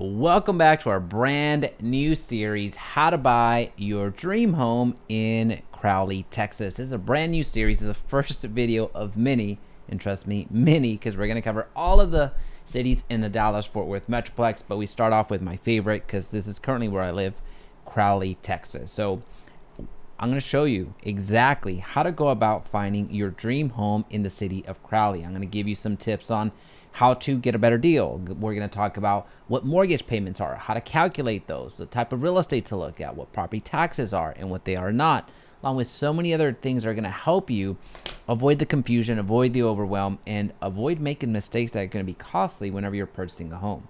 Welcome back to our brand new series, How to Buy Your Dream Home in Crowley, Texas. This is a brand new series. This is the first video of many, and trust me, many, because we're going to cover all of the cities in the Dallas-Fort Worth Metroplex, but we start off with my favorite because this is currently where I live, Crowley, Texas. So I'm going to show you exactly how to go about finding your dream home in the city of Crowley. I'm going to give you some tips on how to get a better deal. We're going to talk about what mortgage payments are, how to calculate those, the type of real estate to look at, what property taxes are and what they are not, along with so many other things that are going to help you avoid the confusion, avoid the overwhelm, and avoid making mistakes that are going to be costly whenever you're purchasing a home.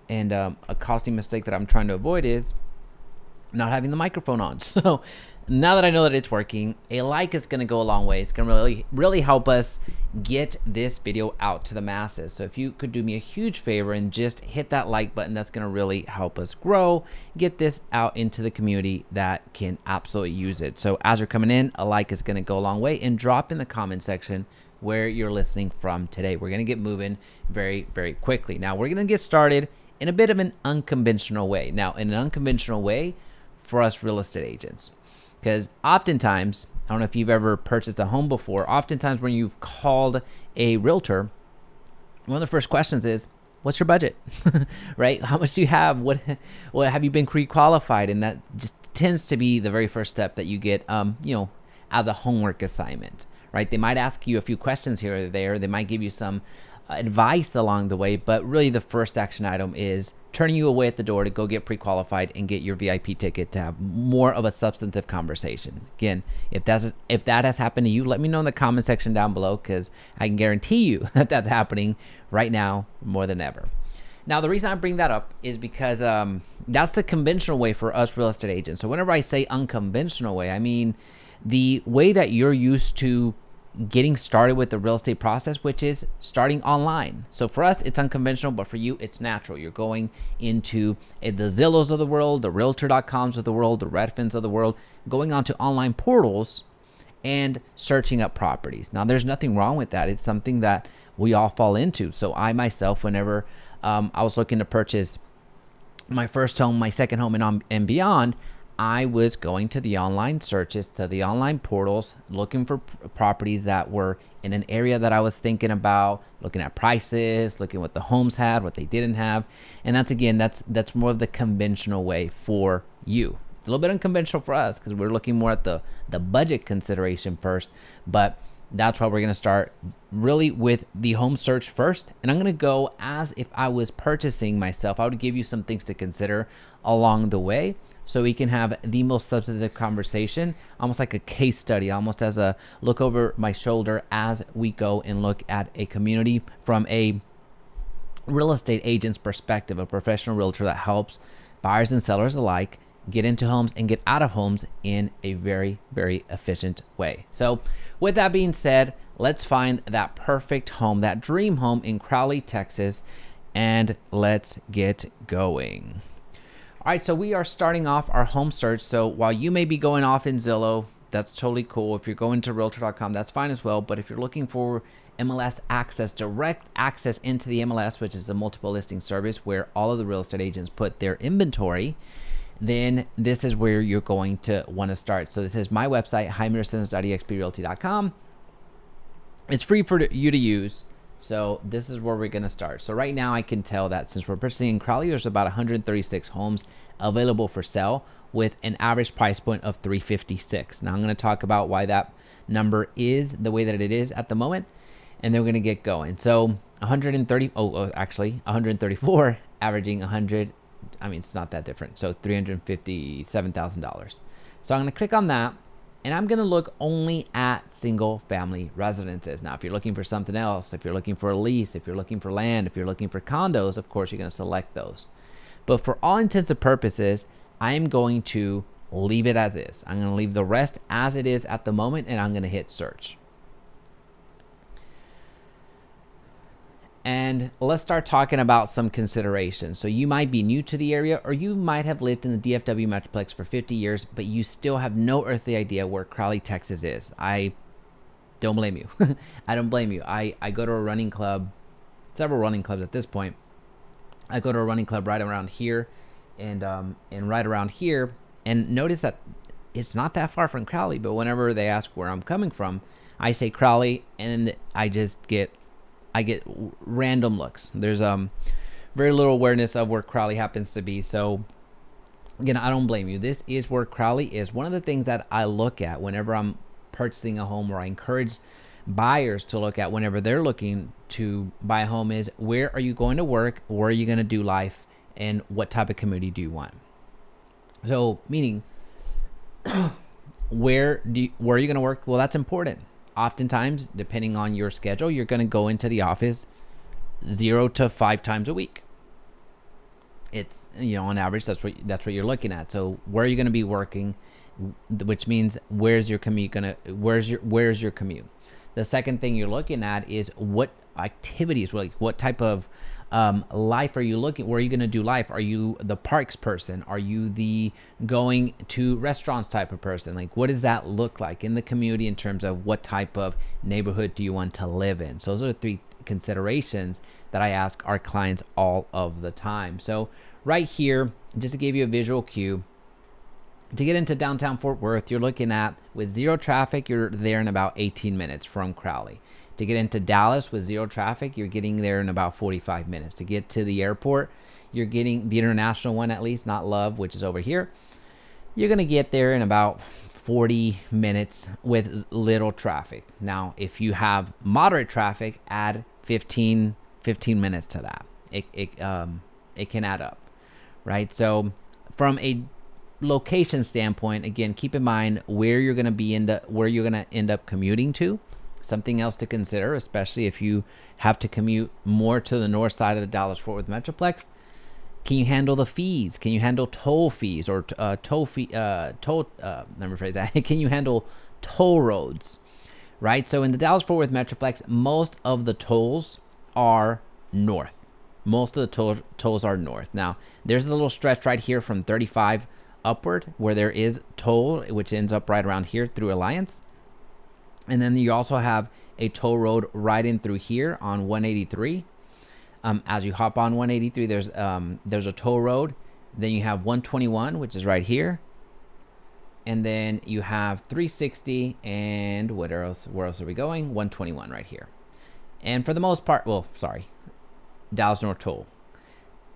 And a costly mistake that I'm trying to avoid is not having the microphone on. So now that I know that it's working, a like is going to go a long way. It's going to really help us get this video out to the masses. So if you could do me a huge favor and just hit that like button, that's going to really help us grow, get this out into the community that can absolutely use it. So as you're coming in, a like is going to go a long way, and drop in the comment section where you're listening from today. We're going to get moving very, very quickly. Now we're going to get started in a bit of an unconventional way. Now, in an unconventional way for us real estate agents, because oftentimes, I don't know if you've ever purchased a home before, oftentimes when you've called a realtor, one of the first questions is, what's your budget? Right? How much do you have? What have you been pre-qualified? And that just tends to be the very first step that you get, as a homework assignment, right? They might ask you a few questions here or there. They might give you some advice along the way, but really the first action item is turning you away at the door to go get pre-qualified and get your VIP ticket to have more of a substantive conversation. Again, if that has happened to you, let me know in the comment section down below, because I can guarantee you that that's happening right now more than ever. Now, the reason I bring that up is because that's the conventional way for us real estate agents. So whenever I say unconventional way, I mean the way that you're used to getting started with the real estate process, which is starting online. So for us, it's unconventional, but for you, it's natural. You're going into the Zillows of the world, the Realtor.coms of the world, the Redfins of the world, going onto online portals and searching up properties. Now, there's nothing wrong with that. It's something that we all fall into. So I myself, whenever I was looking to purchase my first home, my second home, and beyond, I was going to the online searches, to the online portals, looking for properties that were in an area that I was thinking about, looking at prices, looking what the homes had, what they didn't have. And that's more of the conventional way for you. It's a little bit unconventional for us because we're looking more at the budget consideration first, but that's why we're going to start really with the home search first. And I'm going to go as if I was purchasing myself. I would give you some things to consider along the way, so we can have the most substantive conversation, almost like a case study, almost as a look over my shoulder as we go and look at a community from a real estate agent's perspective, a professional realtor that helps buyers and sellers alike get into homes and get out of homes in a very, very efficient way. So with that being said, let's find that perfect home, that dream home in Crowley, Texas, and let's get going. All right, so we are starting off our home search. So while you may be going off in Zillow, that's totally cool. If you're going to Realtor.com, that's fine as well. But if you're looking for MLS access, direct access into the MLS, which is a multiple listing service where all of the real estate agents put their inventory, then this is where you're going to want to start. So this is my website, JaimeResendiz.exprealty.com. It's free for you to use. So this is where we're going to start. So right now I can tell that since we're purchasing in Crowley, there's about 136 homes available for sale with an average price point of $356. Now I'm going to talk about why that number is the way that it is at the moment, and then we're going to get going. So 134 averaging 100. I mean, it's not that different. So $357,000. So I'm going to click on that. And I'm going to look only at single family residences. Now, if you're looking for something else, if you're looking for a lease, if you're looking for land, if you're looking for condos, of course, you're going to select those. But for all intents and purposes, I'm going to leave it as is. I'm going to leave the rest as it is at the moment, and I'm going to hit search. And let's start talking about some considerations. So you might be new to the area, or you might have lived in the DFW Metroplex for 50 years, but you still have no earthly idea where Crowley, Texas is. I don't blame you. I don't blame you. I go to a running club, several running clubs at this point, I go to a running club right around here, and right around here, and notice that it's not that far from Crowley. But whenever they ask where I'm coming from, I say Crowley, and I get random looks. There's very little awareness of where Crowley happens to be. So again, I don't blame you. This is where Crowley is. One of the things that I look at whenever I'm purchasing a home, or I encourage buyers to look at whenever they're looking to buy a home, is where are you going to work, where are you going to do life, and what type of community do you want? So meaning where are you going to work? Well, that's important. Oftentimes, depending on your schedule, you're going to go into the office 0 to 5 times a week. It's, on average, that's what you're looking at. So where are you going to be working, which means where's your commute where's your commute? The second thing you're looking at is what activities, like what type of life are you looking? Where are you going to do life? Are you the parks person? Are you the going to restaurants type of person? Like, what does that look like in the community in terms of what type of neighborhood do you want to live in? So those are the 3 considerations that I ask our clients all of the time. So right here, just to give you a visual cue, to get into downtown Fort Worth, you're looking at, with 0 traffic, you're there in about 18 minutes from Crowley. To get into Dallas with 0 traffic, you're getting there in about 45 minutes. To get to the airport, you're getting the international one, at least, not Love, which is over here. You're going to get there in about 40 minutes with little traffic. Now, if you have moderate traffic, add 15 minutes to that. It can add up, right? So from a location standpoint, again, keep in mind where you're going to end up commuting to. Something else to consider, especially if you have to commute more to the north side of the Dallas-Fort Worth Metroplex. Can you handle the fees? Can you handle toll fees or let me rephrase that. Can you handle toll roads, right? So in the Dallas-Fort Worth Metroplex, most of the tolls are north. Most of the tolls are north. Now, there's a little stretch right here from 35 upward where there is toll, which ends up right around here through Alliance. And then you also have a toll road right in through here on 183. As you hop on 183, there's a toll road. Then you have 121, which is right here. And then you have 360 and where else are we going? 121 right here. And for the most part, Dallas North Toll.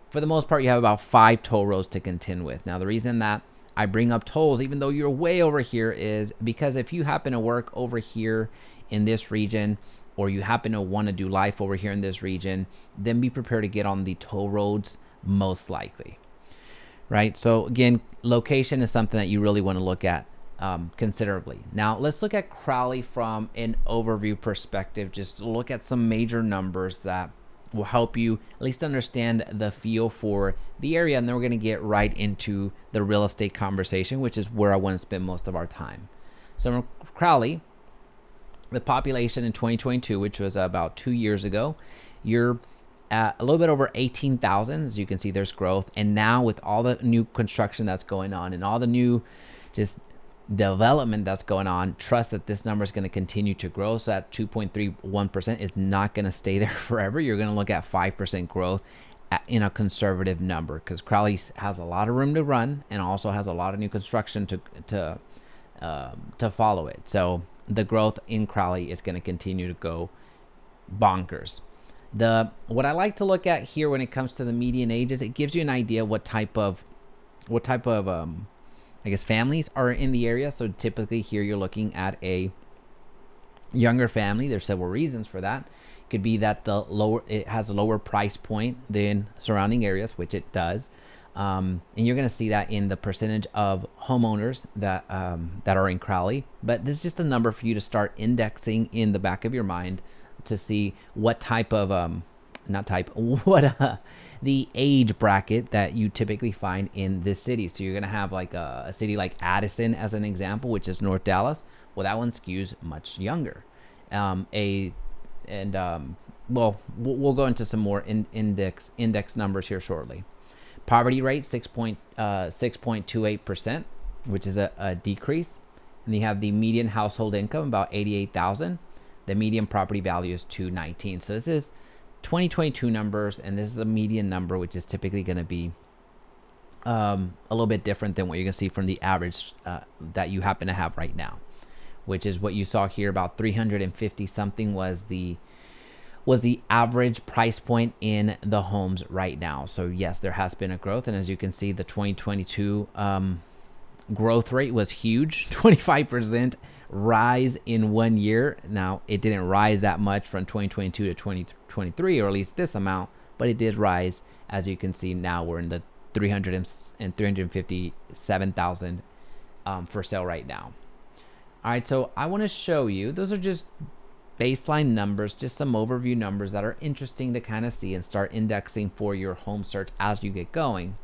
For the most part, you have about 5 toll roads to contend with. Now, the reason that I bring up tolls, even though you're way over here, is because if you happen to work over here in this region, or you happen to want to do life over here in this region, then be prepared to get on the toll roads most likely, right? So again, location is something that you really want to look at considerably. Now, let's look at Crowley from an overview perspective. Just look at some major numbers that will help you at least understand the feel for the area, and then we're going to get right into the real estate conversation, which is where I want to spend most of our time. So in Crowley, the population in 2022, which was about 2 years ago, you're at a little bit over 18,000. As you can see, there's growth, and now with all the new construction that's going on and all the new just development that's going on, trust that this number is going to continue to grow. So that 2.31% is not going to stay there forever. You're going to look at 5% growth in a conservative number, because Crowley has a lot of room to run and also has a lot of new construction to follow it. So the growth in Crowley is going to continue to go bonkers. What I like to look at here when it comes to the median age is it gives you an idea what type of I guess families are in the area. So typically here you're looking at a younger family. There's several reasons for that. It could be that it has a lower price point than surrounding areas, which it does. And you're going to see that in the percentage of homeowners that are in Crowley. But this is just a number for you to start indexing in the back of your mind to see what type of the age bracket that you typically find in this city. So you're going to have like a city like Addison as an example, which is North Dallas. Well, that one skews much younger. We'll go into some more index numbers here shortly. Poverty rate 6.28%, which is a decrease. And you have the median household income about $88,000. The median property value is $219,000. So this is 2022 numbers, and this is a median number, which is typically going to be a little bit different than what you're going to see from the average that you happen to have right now, which is what you saw here. About 350 something was the average price point in the homes right now. So yes, there has been a growth, and as you can see, the 2022 growth rate was huge. 25% rise in 1 year. Now, it didn't rise that much from 2022 to 2023, or at least this amount, but it did rise. As you can see, now we're in the 357,000 for sale right now. All right, so I want to show you, those are just baseline numbers, just some overview numbers that are interesting to kind of see and start indexing for your home search as you get going.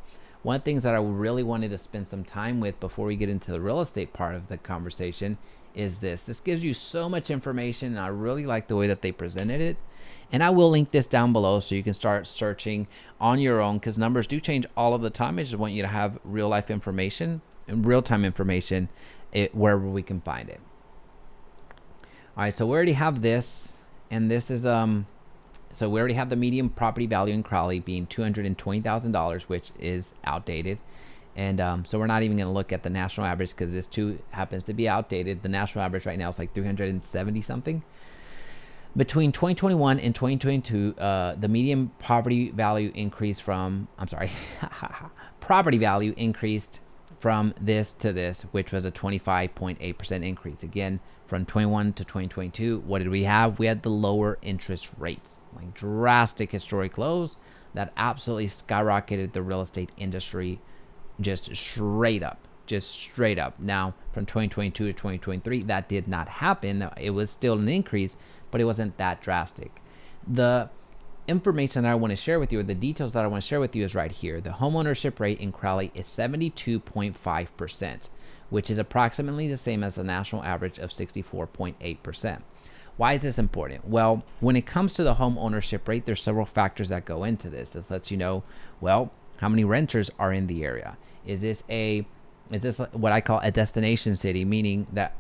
One of the things that I really wanted to spend some time with before we get into the real estate part of the conversation is this. This gives you so much information, and I really like the way that they presented it. And I will link this down below so you can start searching on your own, because numbers do change all of the time. I just want you to have real life information and real-time information wherever we can find it. All right, so we already have this, and this is so we already have the median property value in Crowley being $220,000, which is outdated. And so we're not even going to look at the national average, because this too happens to be outdated. The national average right now is like 370 something. Between 2021 and 2022, the median property value increased from, property value increased from this to this, which was a 25.8% increase. Again, from 21 to 2022, what did we have? We had the lower interest rates, like drastic historic lows that absolutely skyrocketed the real estate industry just straight up. Now, from 2022 to 2023, that did not happen. It was still an increase, but it wasn't that drastic. The information that I want to share with you, or the details that I want to share with you, is right here. The homeownership rate in Crowley is 72.5%, which is approximately the same as the national average of 64.8%. Why is this important? Well, when it comes to the home ownership rate, there's several factors that go into this. This lets you know, well, how many renters are in the area? Is this what I call a destination city, meaning that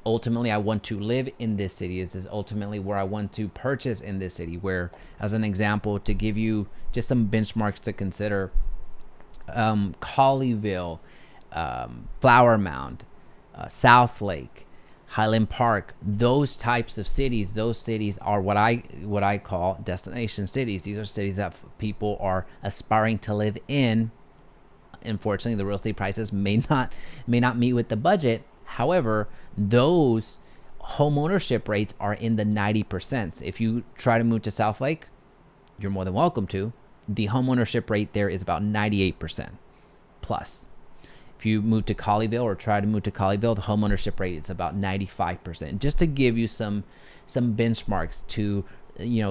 ultimately I want to live in this city? Is this ultimately where I want to purchase in this city? Where, as an example, to give you just some benchmarks to consider, Colleyville, Flower Mound, South Lake, Highland Park, those types of cities, those cities are what I call destination cities. These are cities that people are aspiring to live in. Unfortunately, the real estate prices may not meet with the budget. However, those home ownership rates are in the 90%. If you try to move to South Lake, you're more than welcome to. The home ownership rate there is about 98% plus. If you move to Colleyville, or try to move to Colleyville, the home ownership rate is about 95%. Just to give you some benchmarks to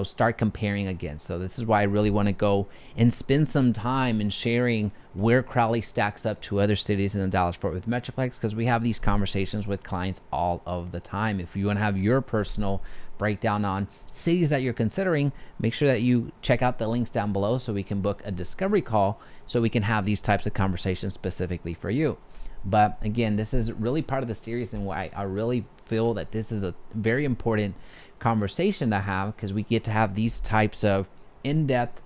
start comparing against. So this is why I really want to go and spend some time in sharing where Crowley stacks up to other cities in the Dallas-Fort Worth Metroplex, because we have these conversations with clients all of the time. If you want to have your personal breakdown on cities that you're considering, make sure that you check out the links down below so we can book a discovery call so we can have these types of conversations specifically for you. But again, this is really part of the series, and why I really feel that this is a very important conversation to have, because we get to have these types of in-depth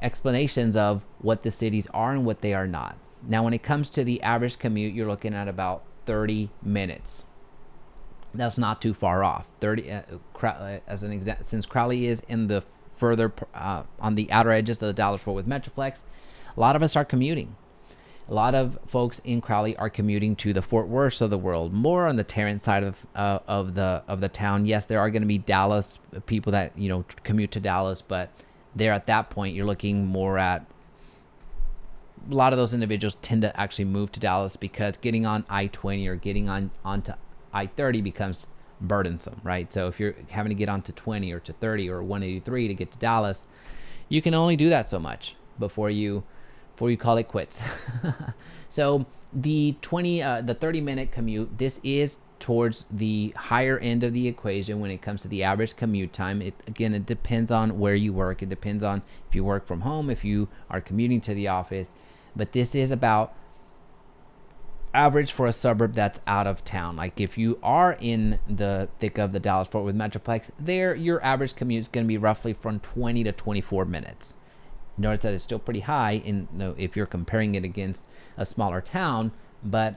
explanations of what the cities are and what they are not. Now, when it comes to the average commute, you're looking at about 30 minutes. That's not too far off. 30 as an example, since Crowley is in the further on the outer edges of the Dallas-Fort Worth Metroplex, a lot of us are commuting. A lot of folks in Crowley are commuting to the Fort Worth of the world, more on the Tarrant side of the town. Yes, there are going to be Dallas people that commute to Dallas, but there at that point you're looking more at a lot of those individuals tend to actually move to Dallas, because getting on I-20 or getting onto I-30 becomes burdensome, right? So if you're having to get onto 20 or to 30 or 183 to get to Dallas, you can only do that so much before you call it quits. So the 30-minute commute, this is towards the higher end of the equation when it comes to the average commute time. It depends on where you work. It depends on if you work from home, if you are commuting to the office. But this is about average for a suburb that's out of town. Like if you are in the thick of the Dallas-Fort Worth Metroplex, there your average commute is going to be roughly from 20 to 24 minutes. Notice that it's still pretty high in, you know, if you're comparing it against a smaller town, but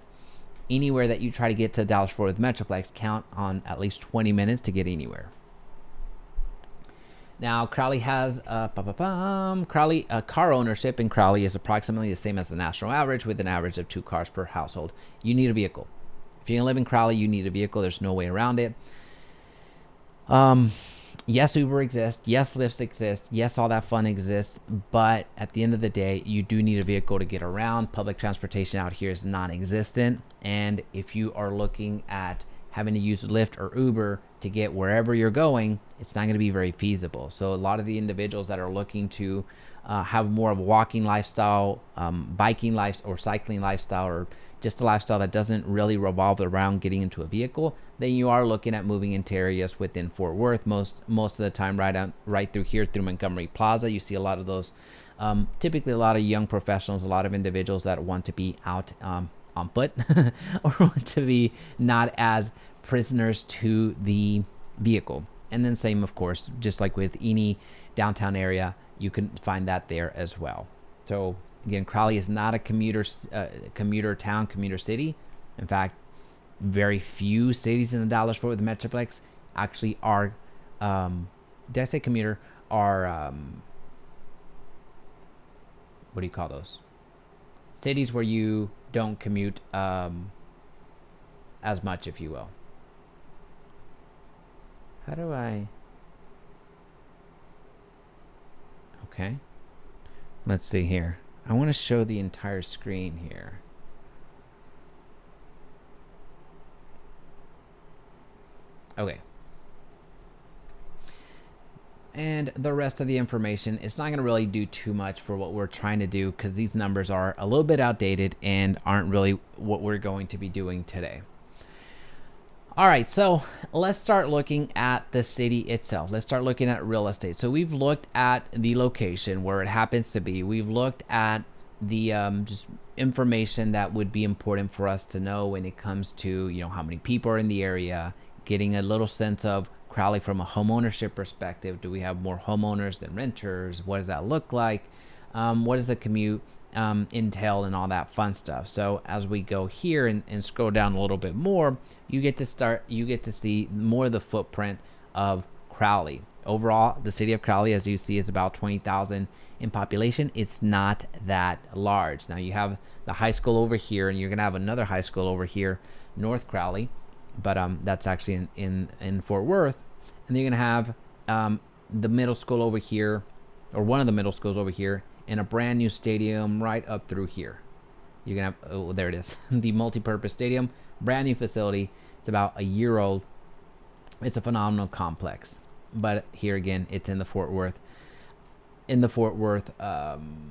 anywhere that you try to get to the Dallas-Fort Worth Metroplex, count on at least 20 minutes to get anywhere. Now, Crowley has Crowley car ownership in Crowley is approximately the same as the national average, with an average of 2 cars per household. You need a vehicle. If you're gonna live in Crowley, you need a vehicle. There's no way around it. Yes, Uber exists. Yes, Lyft exists. Yes, all that fun exists. But at the end of the day, you do need a vehicle to get around. Public transportation out here is non-existent. And if you are looking at having to use Lyft or Uber to get wherever you're going, it's not going to be very feasible. So a lot of the individuals that are looking to have more of a walking lifestyle, biking lifestyle, or cycling lifestyle, or just a lifestyle that doesn't really revolve around getting into a vehicle, then you are looking at moving into areas within Fort Worth. Most of the time, right through here, through Montgomery Plaza, you see a lot of those. Typically, a lot of young professionals, a lot of individuals that want to be out on foot or want to be not as prisoners to the vehicle. And then same, of course, just like with any downtown area, you can find that there as well. So again, Crowley is not a commuter town, commuter city. In fact, very few cities in the Dallas-Fort Worth Metroplex actually are, did I say commuter? Are, what do you call those? Cities where you don't commute as much, if you will. How do I... Okay. Let's see here. I want to show the entire screen here. Okay. And the rest of the information, it's not going to really do too much for what we're trying to do, because these numbers are a little bit outdated and aren't really what we're going to be doing today. All right, so let's start looking at the city itself. Let's start looking at real estate. So we've looked at the location where it happens to be. We've looked at the just information that would be important for us to know when it comes to, you know, how many people are in the area, getting a little sense of Crowley from a homeownership perspective. Do we have more homeowners than renters? What does that look like? What does the commute entail and all that fun stuff? So as we go here and scroll down a little bit more, you get to see more of the footprint of Crowley. Overall, the city of Crowley, as you see, is about 20,000 in population. It's not that large. Now you have the high school over here, and you're gonna have another high school over here, North Crowley, but that's actually in Fort Worth. And then you're gonna have the middle school over here, or one of the middle schools over here, and a brand new stadium right up through here. You're gonna have, oh, there it is, the multi-purpose stadium, brand new facility. It's about a year old. It's a phenomenal complex, but here again, it's in the Fort Worth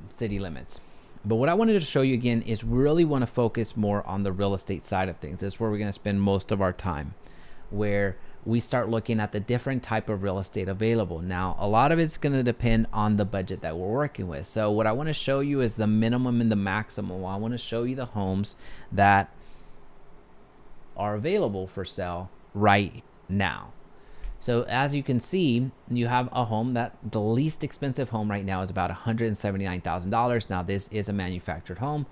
city limits. But what I wanted to show you again is we really want to focus more on the real estate side of things. This is where we're going to spend most of our time, where we start looking at the different type of real estate available. Now, a lot of it's going to depend on the budget that we're working with. So what I want to show you is the minimum and the maximum. I want to show you the homes that are available for sale right now. So as you can see, you have a home that the least expensive home right now is about $179,000. Now this is a manufactured home,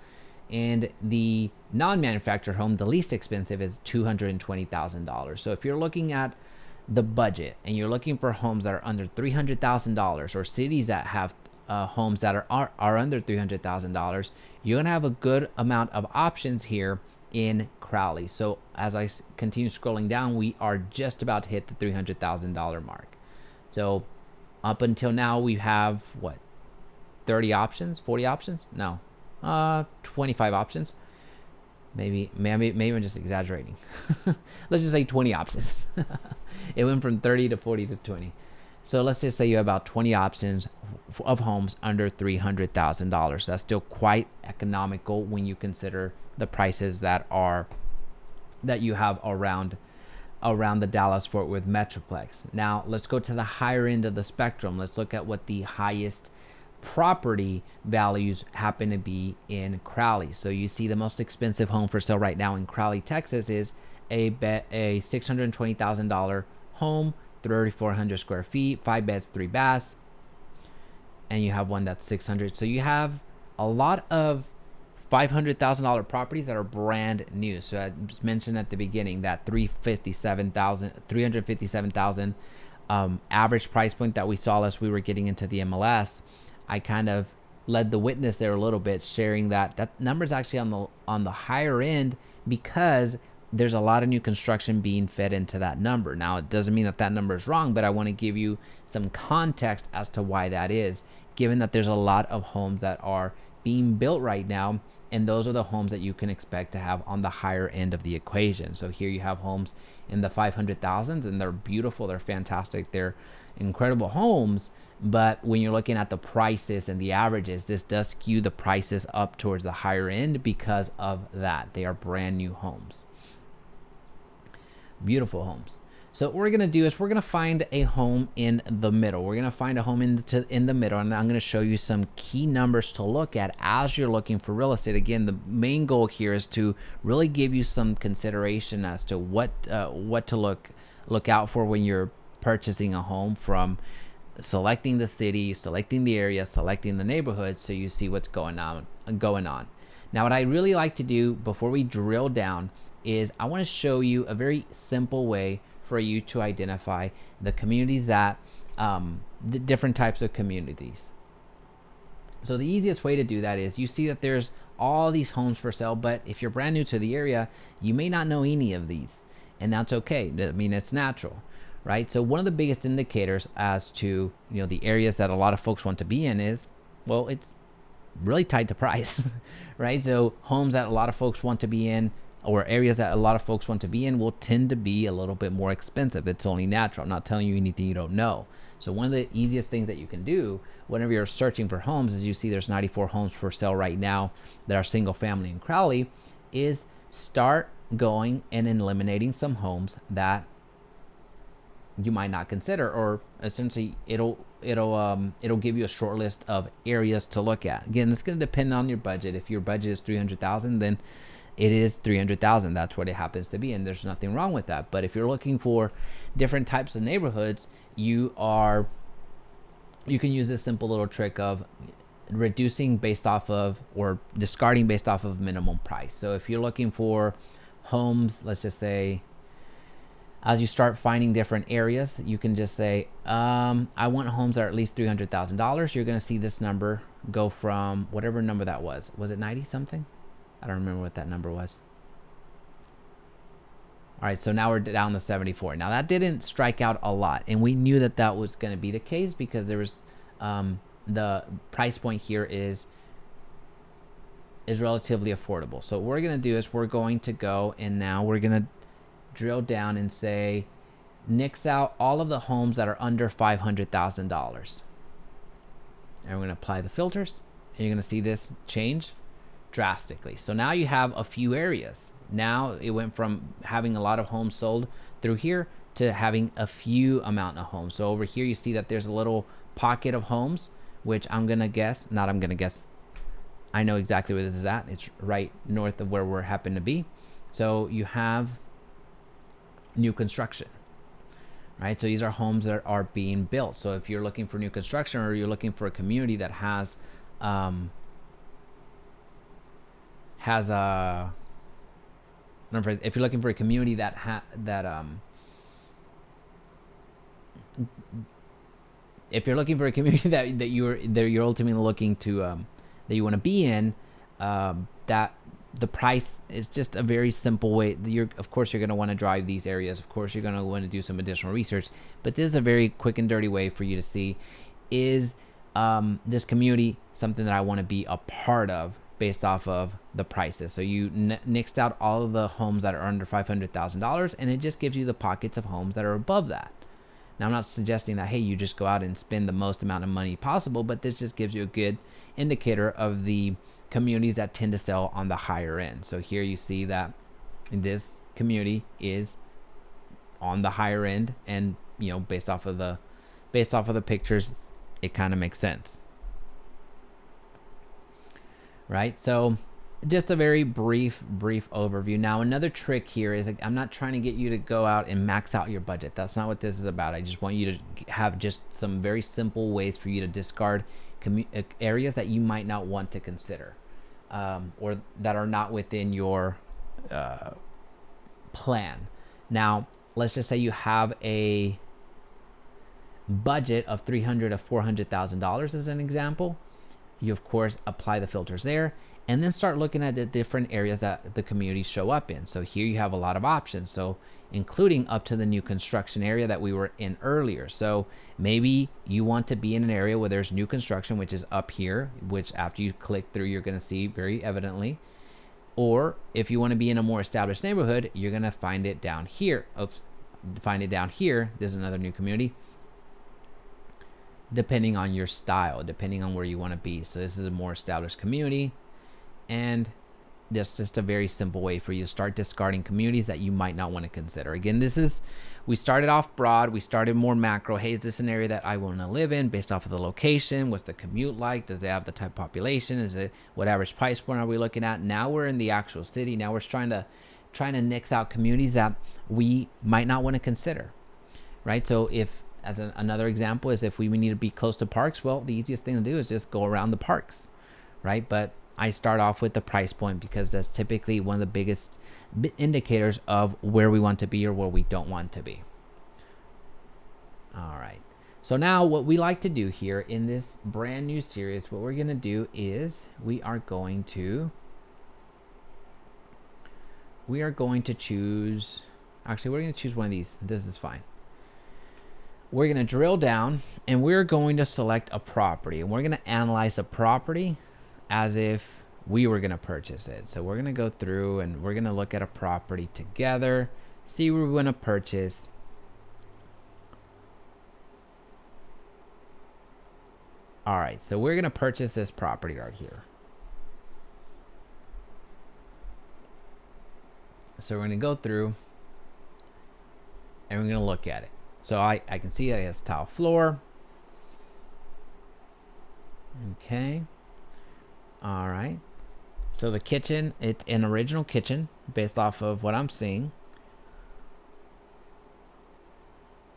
and the non-manufactured home, the least expensive, is $220,000. So if you're looking at the budget and you're looking for homes that are under $300,000, or cities that have homes that are under $300,000, you're gonna have a good amount of options here in Crowley. So as I continue scrolling down, we are just about to hit the $300,000 mark. So up until now, we have what, 30 options, 40 options? No, 25 options. Maybe I'm just exaggerating. Let's just say 20 options. It went from 30 to 40 to 20. So let's just say you have about 20 options of homes under $300,000. That's still quite economical when you consider the prices that you have around the Dallas-Fort Worth Metroplex. Now let's go to the higher end of the spectrum. Let's look at what the highest property values happen to be in Crowley. So you see the most expensive home for sale right now in Crowley, Texas is a $620,000 home, 3,400 square feet, 5 beds, 3 baths, and you have one that's 600. So you have a lot of $500,000 properties that are brand new. So I just mentioned at the beginning that 357,000 average price point that we saw as we were getting into the MLS. I kind of led the witness there a little bit, sharing that number is actually on the higher end because there's a lot of new construction being fed into that number. Now, it doesn't mean that number is wrong, but I want to give you some context as to why that is, given that there's a lot of homes that are being built right now, and those are the homes that you can expect to have on the higher end of the equation. So here you have homes in the 500,000s, and they're beautiful, they're fantastic, they're incredible homes. But when you're looking at the prices and the averages, this does skew the prices up towards the higher end because of that. They are brand new homes. Beautiful homes. So what we're going to do is we're going to find a home in the middle. We're going to find a home in the middle, and I'm going to show you some key numbers to look at as you're looking for real estate. Again, the main goal here is to really give you some consideration as to what to look out for when you're purchasing a home, from selecting the city, selecting the area, selecting the neighborhood, so you see what's going on. Now, what I really like to do before we drill down is I want to show you a very simple way for you to identify the communities that the different types of communities. So the easiest way to do that is you see that there's all these homes for sale, but if you're brand new to the area, you may not know any of these, and that's okay. I mean, it's natural, right? So one of the biggest indicators as to, the areas that a lot of folks want to be in is, well, it's really tied to price, right? So homes that a lot of folks want to be in, or areas that a lot of folks want to be in, will tend to be a little bit more expensive. It's only natural. I'm not telling you anything you don't know. So one of the easiest things that you can do whenever you're searching for homes, is you see there's 94 homes for sale right now that are single family in Crowley, is start going and eliminating some homes that you might not consider, or essentially it'll give you a short list of areas to look at. Again, it's going to depend on your budget. If your budget is $300,000, then it is $300,000. That's what it happens to be, and there's nothing wrong with that. But if you're looking for different types of neighborhoods, you can use this simple little trick of reducing based off of, or discarding based off of, minimum price. So if you're looking for homes, let's just say, as you start finding different areas, you can just say, I want homes that are at least $300,000. You're going to see this number go from whatever number that was. Was it 90 something? I don't remember what that number was. All right, so now we're down to 74. Now that didn't strike out a lot, and we knew that was going to be the case because there was the price point here is relatively affordable. So what we're going to do is we're going to go, and now we're going to drill down and say, nix out all of the homes that are under $500,000. And we're going to apply the filters, and you're going to see this change drastically. So now you have a few areas. Now it went from having a lot of homes sold through here to having a few amount of homes. So over here you see that there's a little pocket of homes, which I know exactly where this is at. It's right north of where we happen to be. So you have new construction, right? So these are homes that are being built. So if you're looking for new construction, or you're looking for a community that has if you're looking for a community if you're looking for a community that you're ultimately looking to that you want to be in, that the price is just a very simple way. Of course you're going to want to drive these areas. Of course you're going to want to do some additional research, but this is a very quick and dirty way for you to see, is this community something that I want to be a part of based off of the prices. So you nixed out all of the homes that are under $500,000, and it just gives you the pockets of homes that are above that. Now, I'm not suggesting that, hey, you just go out and spend the most amount of money possible, but this just gives you a good indicator of the communities that tend to sell on the higher end. So here you see that this community is on the higher end, and based off of the pictures, it kind of makes sense. right? So just a very brief overview. Now, another trick here is, I'm not trying to get you to go out and max out your budget. That's not what this is about. I just want you to have just some very simple ways for you to discard areas that you might not want to consider, or that are not within your plan. Now, let's just say you have a budget of $300,000 to $400,000 as an example. You of course apply the filters there, and then start looking at the different areas that the communities show up in. So here you have a lot of options, so including up to the new construction area that we were in earlier. So maybe you want to be in an area where there's new construction, which is up here, which after you click through, you're going to see very evidently. Or if you want to be in a more established neighborhood, you're going to find it down here. Find it down here. There's another new community, depending on your style, depending on where you want to be. So this is a more established community, and that's just a very simple way for you to start discarding communities that you might not want to consider. Again, we started off broad, we started more macro. Hey, is this an area that I want to live in based off of the location? What's the commute like? Does it have the type of population? Is it, what average price point are we looking at? Now we're in the actual city. Now we're trying to nix out communities that we might not want to consider, right? So if, as another example, is if we need to be close to parks, well, the easiest thing to do is just go around the parks, right? But I start off with the price point because that's typically one of the biggest indicators of where we want to be or where we don't want to be. All right. So now what we like to do here in this brand new series, what we're going to do is we are going to choose, actually, we're going to choose one of these. This is fine. We're going to drill down and we're going to select a property, and we're going to analyze the property as if we were going to purchase it. So we're going to go through and we're going to look at a property together, see where we want to purchase. All right, so we're going to purchase this property right here. So we're going to go through and we're going to look at it. So I can see that it has tile floor. Okay. All right. So the kitchen, it's an original kitchen based off of what I'm seeing.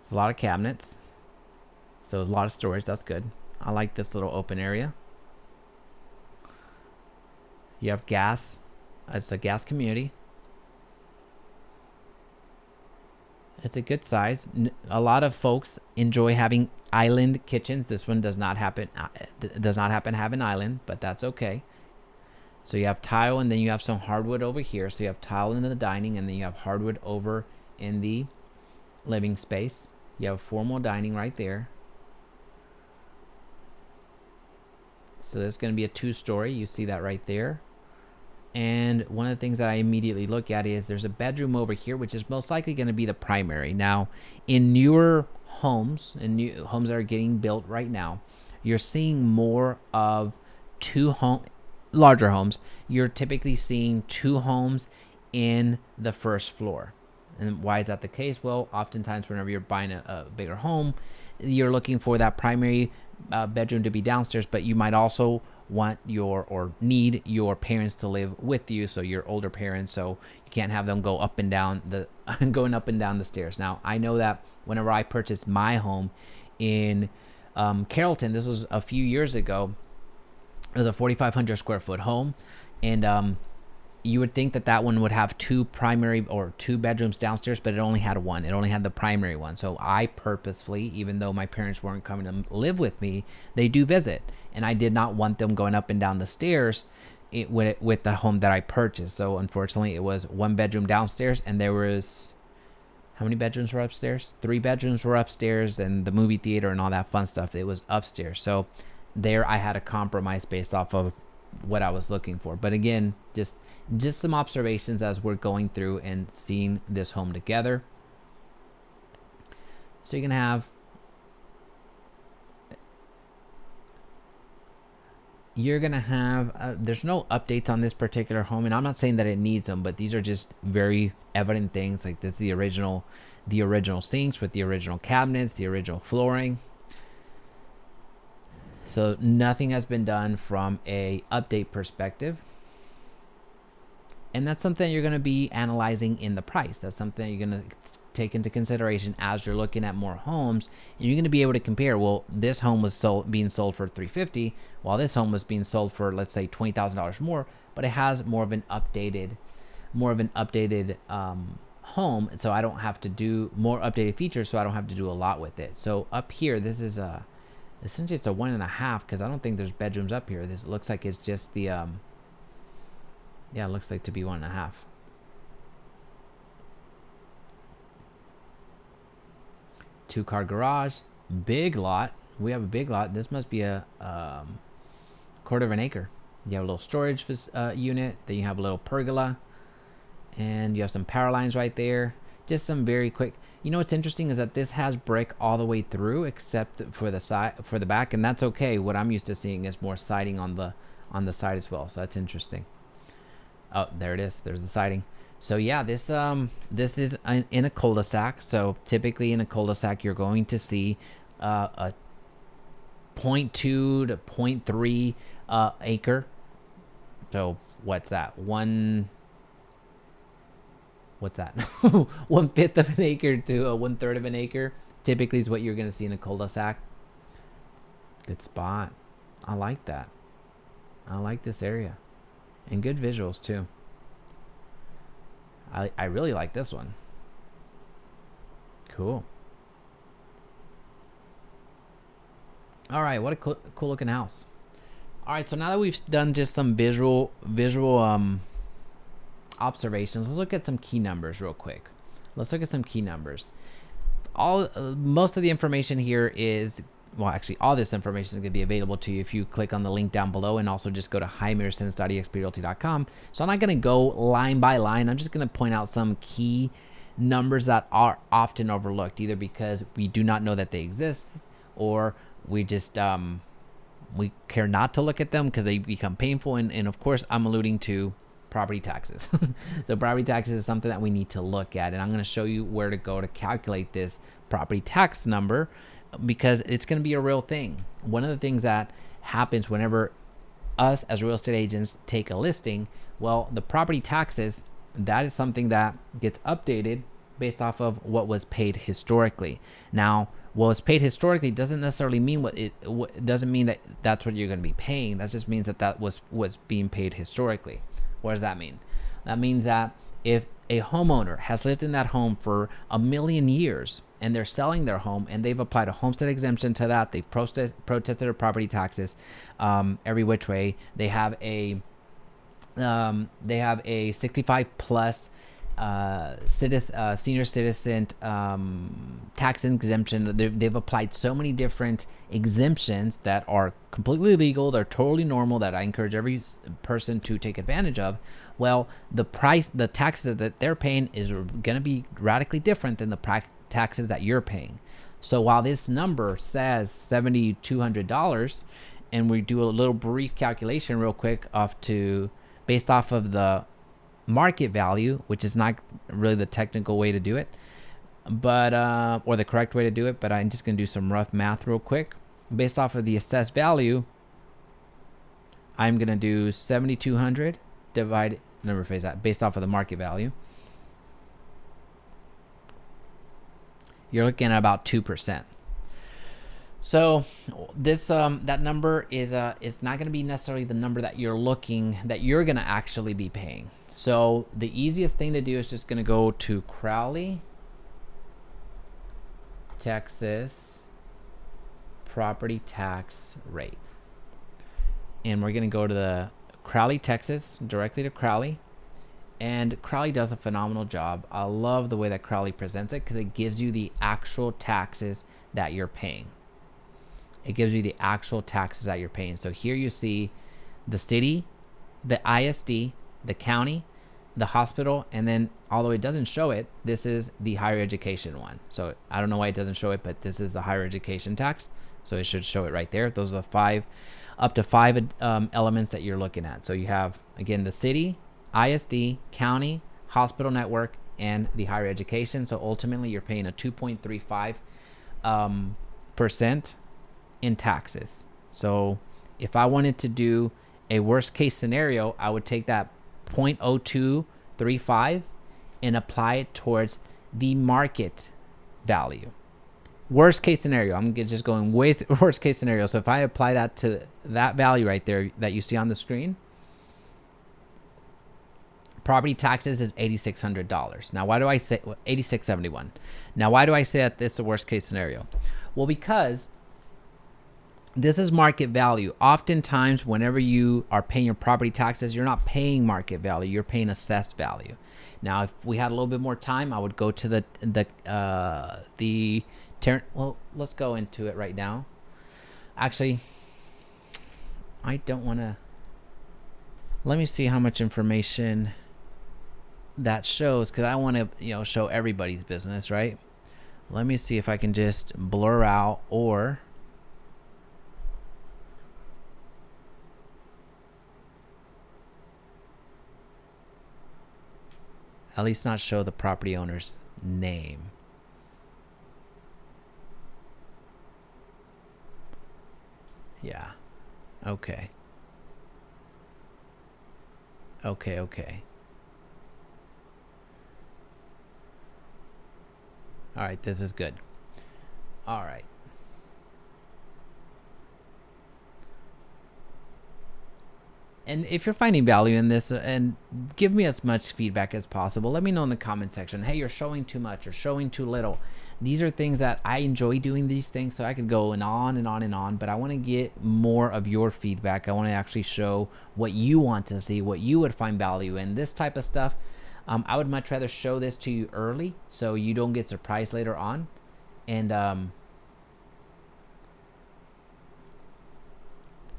There's a lot of cabinets. So a lot of storage. That's good. I like this little open area. You have gas. It's a gas community. It's a good size. A lot of folks enjoy having island kitchens. This one does not happen to have an island, but that's okay. So you have tile, and then you have some hardwood over here. So you have tile in the dining, and then you have hardwood over in the living space. You have formal dining right there. So there's going to be a 2-story. You see that right there. And one of the things that I immediately look at is there's a bedroom over here, which is most likely going to be the primary. Now, in newer homes, and new homes that are getting built right now, you're seeing more of larger homes. You're typically seeing 2 homes in the first floor. And why is that the case? Well, oftentimes whenever you're buying a bigger home, you're looking for that primary bedroom to be downstairs, but you might also want need your parents to live with you, so your older parents, so you can't have them go up and down going up and down the stairs. Now, I know that whenever I purchased my home in Carrollton, this was a few years ago, it was a 4,500 square foot home, and you would think that one would have 2 primary or 2 bedrooms downstairs, but it only had one. It only had the primary one. So I purposefully, even though my parents weren't coming to live with me, they do visit, and I did not want them going up and down the stairs with the home that I purchased. So unfortunately, it was 1 bedroom downstairs, and there was, how many bedrooms were upstairs? 3 bedrooms were upstairs, and the movie theater and all that fun stuff, it was upstairs. So there I had a compromise based off of what I was looking for. But again, just some observations as we're going through and seeing this home together. So you can have, there's no updates on this particular home, and I'm not saying that it needs them, but these are just very evident things. Like this is the original sinks with the original cabinets, the original flooring. So nothing has been done from a update perspective. And that's something you're going to be analyzing in the price. That's something you're going to take into consideration as you're looking at more homes. And you're going to be able to compare, well, this home was being sold for $350,000, while this home was being sold for, let's say, $20,000 more, but it has more of an updated home. And so I don't have to do more updated features, so I don't have to do a lot with it. So up here, this is essentially it's a 1.5, because I don't think there's bedrooms up here. This looks like it's just the yeah, it looks like to be 1.5. Two-car garage, big lot. We have a big lot. This must be a quarter of an acre. You have a little storage unit. Then you have a little pergola, and you have some power lines right there. Just some very quick. You know what's interesting is that this has brick all the way through, except for the side, for the back, and that's okay. What I'm used to seeing is more siding on the side as well. So that's interesting. Oh, there it is. There's the siding. So yeah, this is in a cul-de-sac. So typically in a cul-de-sac, you're going to see a 0.2 to 0.3 acre. So what's that? What's that? 1/5 of an acre to 1/3 of an acre. Typically is what you're going to see in a cul-de-sac. Good spot. I like that. I like this area. And good visuals too. I really like this one. Cool. All right, what a cool looking house. All right, so now that we've done just some visual observations, let's look at some key numbers real quick. Let's look at some key numbers. Most of the information here is, well, actually, all this information is going to be available to you if you click on the link down below, and also just go to jaimeresendiz.exprealty.com. So I'm not going to go line by line. I'm just going to point out some key numbers that are often overlooked, either because we do not know that they exist, or we just we care not to look at them because they become painful. And of course, I'm alluding to property taxes. So property taxes is something that we need to look at, and I'm going to show you where to go to calculate this property tax number, because it's going to be a real thing. One of the things that happens whenever us as real estate agents take a listing, well, the property taxes, that is something that gets updated based off of what was paid historically. Now, what was paid historically doesn't necessarily mean doesn't mean that that's what you're going to be paying. That just means that was being paid historically. What does that mean? That means that if a homeowner has lived in that home for 1,000,000 years, and they're selling their home, and they've applied a homestead exemption to that, they've protested their property taxes every which way. They have a 65 plus senior citizen tax exemption. They've applied so many different exemptions that are completely legal. They're totally normal, that I encourage every person to take advantage of. Well, the taxes that they're paying is going to be radically different than the taxes that you're paying. So while this number says $7,200, and we do a little brief calculation real quick based off of the market value, which is not really the technical way to do it, but or the correct way to do it, but I'm just going to do some rough math real quick. Based off of the assessed value, I'm going to do 7,200 divided, let me rephrase that, based off of the market value. You're looking at about 2%. So this that number is not going to be necessarily the number that you're going to actually be paying. So the easiest thing to do is just going to go to Crowley, Texas property tax rate, and we're going to go to the Crowley, Texas, directly to Crowley. And Crowley does a phenomenal job. I love the way that Crowley presents it, because it gives you the actual taxes that you're paying. It gives you the actual taxes that you're paying. So here you see the city, the ISD, the county, the hospital, and then although it doesn't show it, this is the higher education one. So I don't know why it doesn't show it, but this is the higher education tax. So it should show it right there. Those are the up to five elements that you're looking at. So you have, again, the city, ISD, county, hospital network, and the higher education. So ultimately you're paying a 2.35% in taxes. So if I wanted to do a worst case scenario, I would take that 0.0235 and apply it towards the market value. Worst case scenario, I'm just going worst case scenario. So if I apply that to that value right there that you see on the screen, property taxes is $8,600. Now, why do I say $8,671? Now, why do I say that this is a worst case scenario? Well, because this is market value. Oftentimes, whenever you are paying your property taxes, you're not paying market value. You're paying assessed value. Now, if we had a little bit more time, I would go to well, let's go into it right now. Actually, I don't want to. Let me see how much information that shows, because I want to, show everybody's business, right? Let me see if I can just blur out or at least not show the property owner's name. Yeah. Okay. Okay. All right, this is good. All right. And if you're finding value in this, and give me as much feedback as possible. Let me know in the comment section. Hey, you're showing too much or showing too little. These are things that I enjoy doing these things, so I could go on and on and on, but I want to get more of your feedback. I want to actually show what you want to see, what you would find value in. This type of stuff, I would much rather show this to you early so you don't get surprised later on. And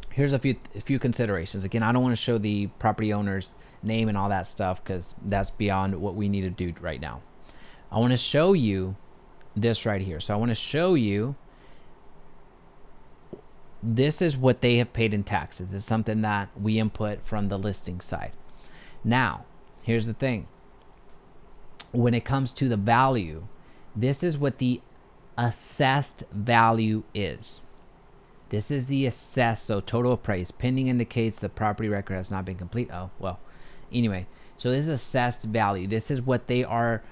here's a few considerations. Again, I don't want to show the property owner's name and all that stuff because that's beyond what we need to do right now. I want to show you this right here. So I want to show you this is what they have paid in taxes. It's something that we input from the listing side. Now, here's the thing. When it comes to the value, this is what the assessed value is. This is the assessed, so total appraised. Pending indicates the property record has not been complete. Oh, well, anyway. So this is assessed value. This is what they are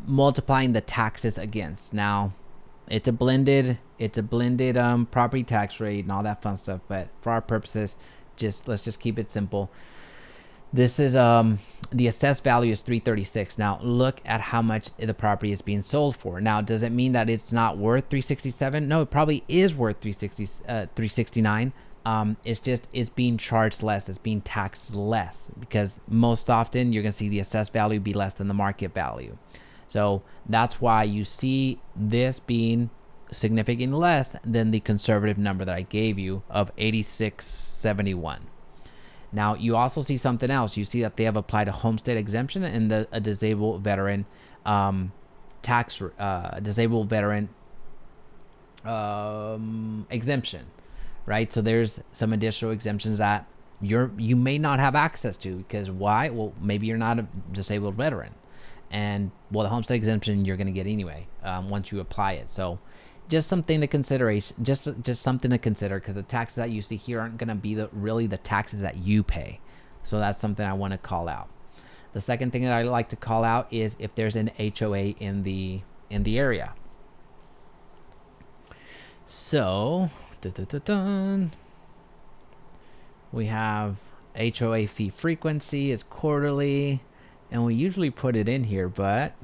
multiplying the taxes against. Now, it's a blended property tax rate and all that fun stuff. But for our purposes, let's just keep it simple. This is the assessed value is $336. Now look at how much the property is being sold for. Now, does it mean that it's not worth $367? No, it probably is worth $369. It's being charged less. It's being taxed less because most often you're gonna see the assessed value be less than the market value. So that's why you see this being significantly less than the conservative number that I gave you of $86.71. Now, you also see something else. You see that they have applied a homestead exemption and a disabled veteran exemption, right? So there's some additional exemptions that you may not have access to because why? Well, maybe you're not a disabled veteran, and well, the homestead exemption you're going to get anyway once you apply it. So just something to consideration, just something to consider, because the taxes that you see here aren't going to be really the taxes that you pay. So that's something I want to call out. The second thing that I like to call out is if there's an HOA in the area. So we have HOA fee frequency is quarterly, and we usually put it in here, but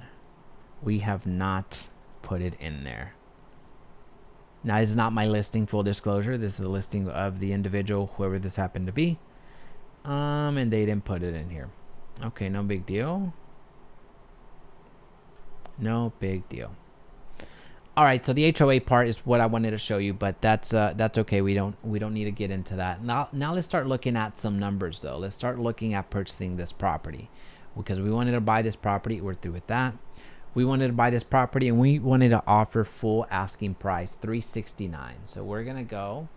we have not put it in there. Now, this is not my listing, full disclosure. This is a listing of the individual, whoever this happened to be. And they didn't put it in here. Okay, no big deal. No big deal. All right, so the HOA part is what I wanted to show you, but that's okay. We don't need to get into that. Now let's start looking at some numbers though. Let's start looking at purchasing this property because we wanted to buy this property. We're through with that. We wanted to buy this property and we wanted to offer full asking price, $369. So we're going to go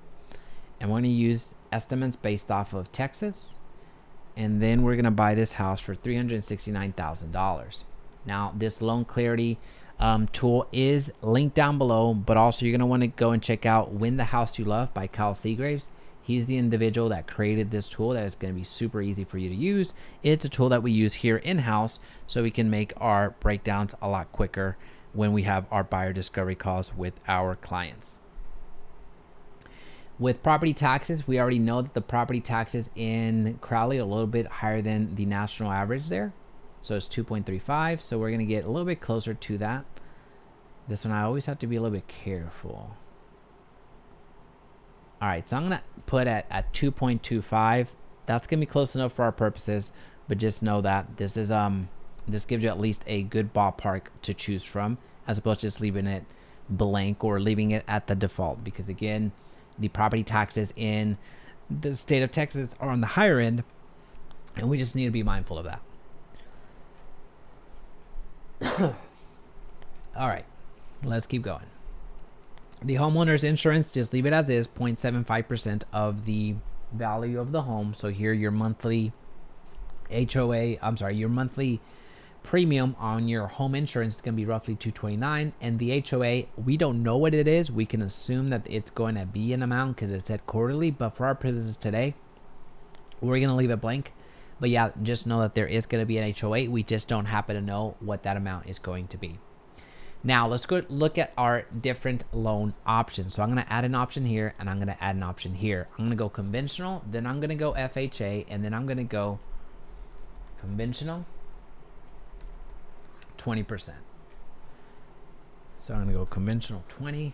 and we're going to use estimates based off of Texas. And then we're going to buy this house for $369,000. Now, this loan clarity tool is linked down below, but also you're going to want to go and check out Win the House You Love by Kyle Seagraves. He's the individual that created this tool that is going to be super easy for you to use. It's a tool that we use here in-house so we can make our breakdowns a lot quicker when we have our buyer discovery calls with our clients. With property taxes, we already know that the property taxes in Crowley are a little bit higher than the national average there. So it's 2.35. So we're going to get a little bit closer to that. This one, I always have to be a little bit careful. All right, so I'm going to put at 2.25. That's going to be close enough for our purposes, but just know that this is this gives you at least a good ballpark to choose from, as opposed to just leaving it blank or leaving it at the default, because again, the property taxes in the state of Texas are on the higher end, and we just need to be mindful of that. All right, let's keep going. The homeowner's insurance, just leave it as is, 0.75% of the value of the home. So here your monthly your monthly premium on your home insurance is going to be roughly $229, and the HOA, we don't know what it is. We can assume that it's going to be an amount because it said quarterly, but for our purposes today, we're going to leave it blank. But yeah, just know that there is going to be an HOA. We just don't happen to know what that amount is going to be. Now let's go look at our different loan options. So I'm going to add an option here, and I'm going to add an option here. I'm going to go conventional, then I'm going to go FHA, and then I'm going to go conventional 20%. So I'm going to go conventional 20,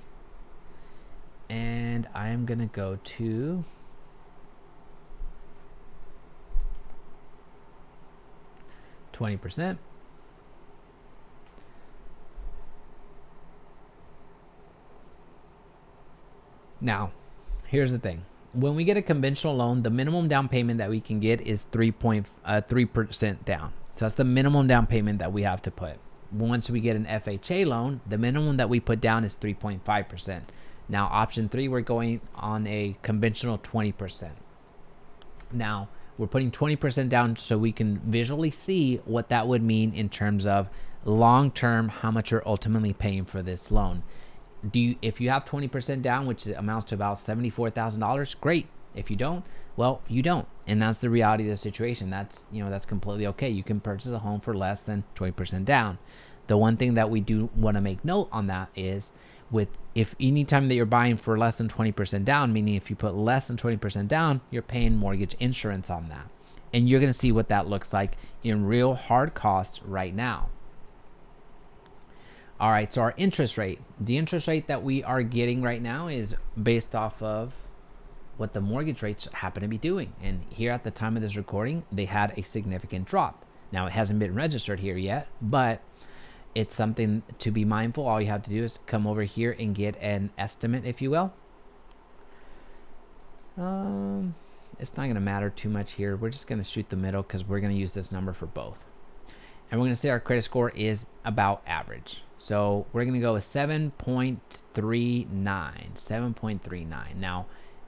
and I am going to go to %. Now, here's the thing. When we get a conventional loan, the minimum down payment that we can get is 3% down. So that's the minimum down payment that we have to put. Once we get an FHA loan, the minimum that we put down is 3.5%. Now, option 3, we're going on a conventional 20%. Now, we're putting 20% down so we can visually see what that would mean in terms of long-term, how much you're ultimately paying for this loan. If you have 20% down, which amounts to about $74,000, great. If you don't, well, you don't. And that's the reality of the situation. That's completely okay. You can purchase a home for less than 20% down. The one thing that we do want to make note on that is if anytime that you're buying for less than 20% down, meaning if you put less than 20% down, you're paying mortgage insurance on that. And you're going to see what that looks like in real hard costs right now. All right, so our interest rate. The interest rate that we are getting right now is based off of what the mortgage rates happen to be doing. And here at the time of this recording, they had a significant drop. Now, it hasn't been registered here yet, but it's something to be mindful. All you have to do is come over here and get an estimate, if you will. It's not going to matter too much here. We're just going to shoot the middle because we're going to use this number for both. And we're going to say our credit score is about average. So we're going to go with 7.39. 7.39. Now,